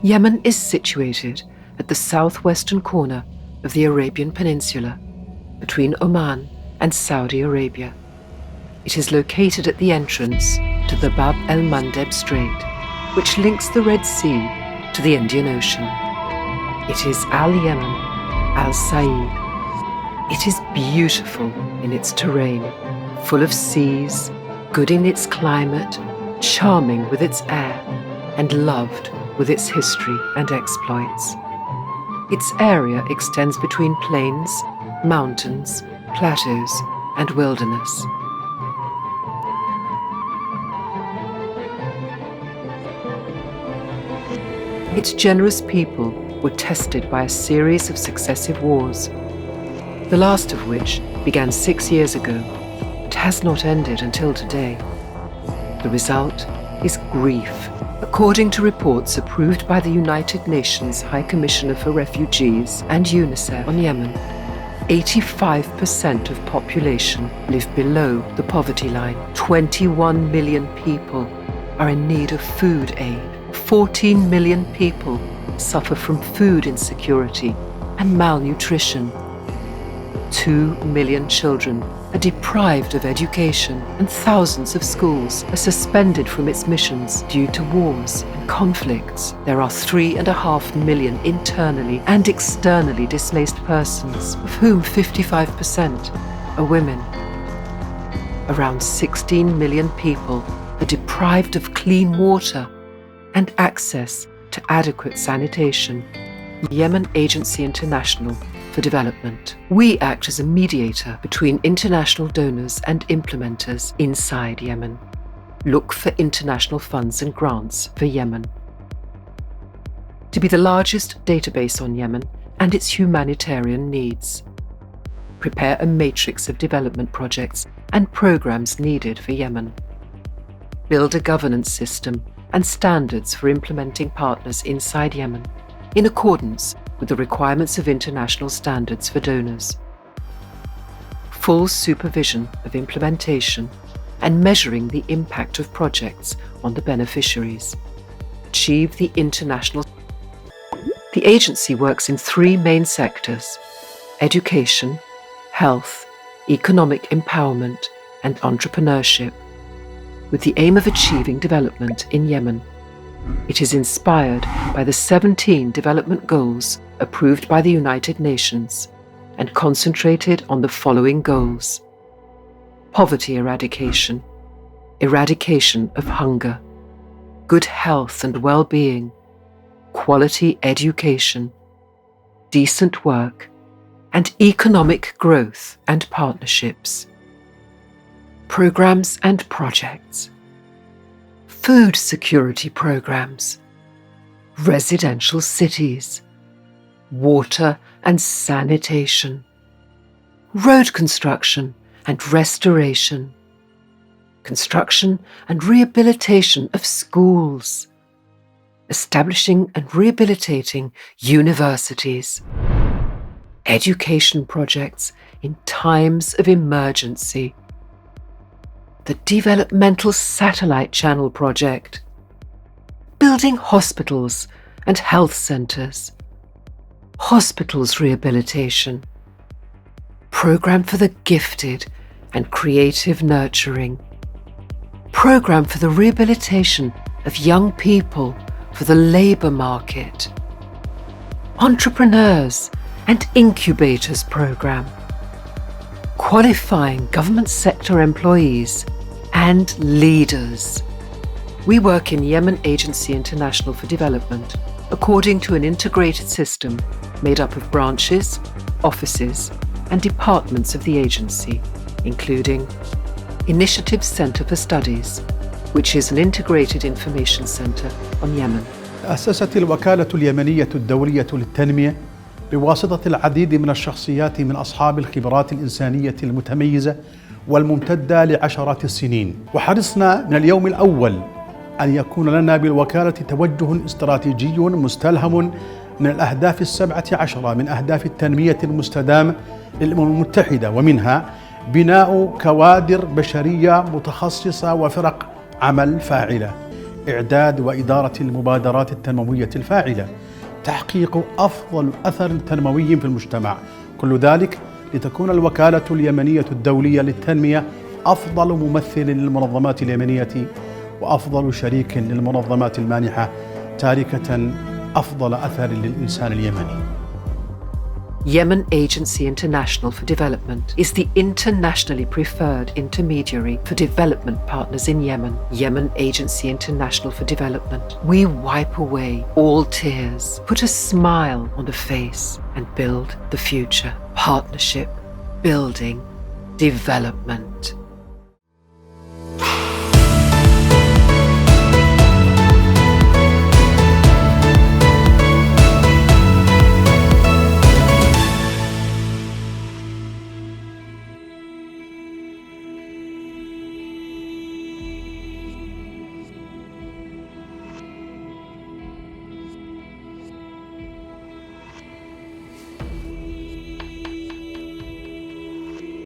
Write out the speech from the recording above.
Yemen is situated at the southwestern corner of the Arabian Peninsula, between Oman and Saudi Arabia. It is located at the entrance to the Bab el-Mandeb Strait, which links the Red Sea to the Indian Ocean. It is Al-Yemen, Al-Said. It is beautiful in its terrain, full of seas, good in its climate, charming with its air, and loved with its history and exploits. Its area extends between plains, mountains, plateaus, and wilderness. Its generous people were tested by a series of successive wars, the last of which began 6 years ago and has not ended until today. The result is grief. According to reports approved by the United Nations High Commissioner for Refugees and UNICEF on Yemen, 85% of population live below the poverty line. 21 million people are in need of food aid. 14 million people suffer from food insecurity and malnutrition. 2 million children are deprived of education, and thousands of schools are suspended from its missions due to wars and conflicts. There are 3.5 million internally and externally displaced persons, of whom 55% are women. Around 16 million people are deprived of clean water and access to adequate sanitation. Yemen Agency International for Development. We act as a mediator between international donors and implementers inside Yemen. Look for international funds and grants for Yemen. To be the largest database on Yemen and its humanitarian needs. Prepare a matrix of development projects and programs needed for Yemen. Build a governance system and standards for implementing partners inside Yemen, in accordance with the requirements of international standards for donors. Full supervision of implementation and measuring the impact of projects on the beneficiaries. Achieve the international. The agency works in 3 main sectors: education, health, economic empowerment, and entrepreneurship, with the aim of achieving development in Yemen. It is inspired by the 17 development goals approved by the United Nations and concentrated on the following goals: poverty eradication, eradication of hunger, good health and well-being, quality education, decent work, and economic growth and partnerships. Programs and projects. Food security programs, residential cities, water and sanitation, road construction and restoration, construction and rehabilitation of schools, establishing and rehabilitating universities, education projects in times of emergency, the Developmental Satellite Channel Project, building hospitals and health centres, hospitals rehabilitation, programme for the gifted and creative nurturing, programme for the rehabilitation of young people for the labour market, entrepreneurs and incubators programme, qualifying government sector employees and leaders. We work in Yemen Agency International for Development according to an integrated system made up of branches, offices, and departments of the agency, including Initiative Centre for Studies, which is an integrated information centre on Yemen. أسست الوكالة اليمنية الدولية للتنمية بواسطة العديد من الشخصيات من أصحاب الخبرات الإنسانية المتميزة والممتدة لعشرات السنين، وحرصنا من اليوم الأول أن يكون لنا بالوكالة توجه استراتيجي مستلهم من الأهداف 17 من أهداف التنمية المستدامة للأمم المتحدة، ومنها بناء كوادر بشرية متخصصة وفرق عمل فاعلة. إعداد وإدارة المبادرات التنموية الفاعلة، تحقيق أفضل أثر تنموي في المجتمع، كل ذلك لتكون الوكالة اليمنية الدولية للتنمية أفضل ممثل للمنظمات اليمنية وأفضل شريك للمنظمات المانحة، تاركة أفضل أثر للإنسان اليمني. Yemen Agency International for Development is the internationally preferred intermediary for development partners in Yemen. Yemen Agency International for Development. We wipe away all tears, put a smile on the face, and build the future. Partnership, building, development.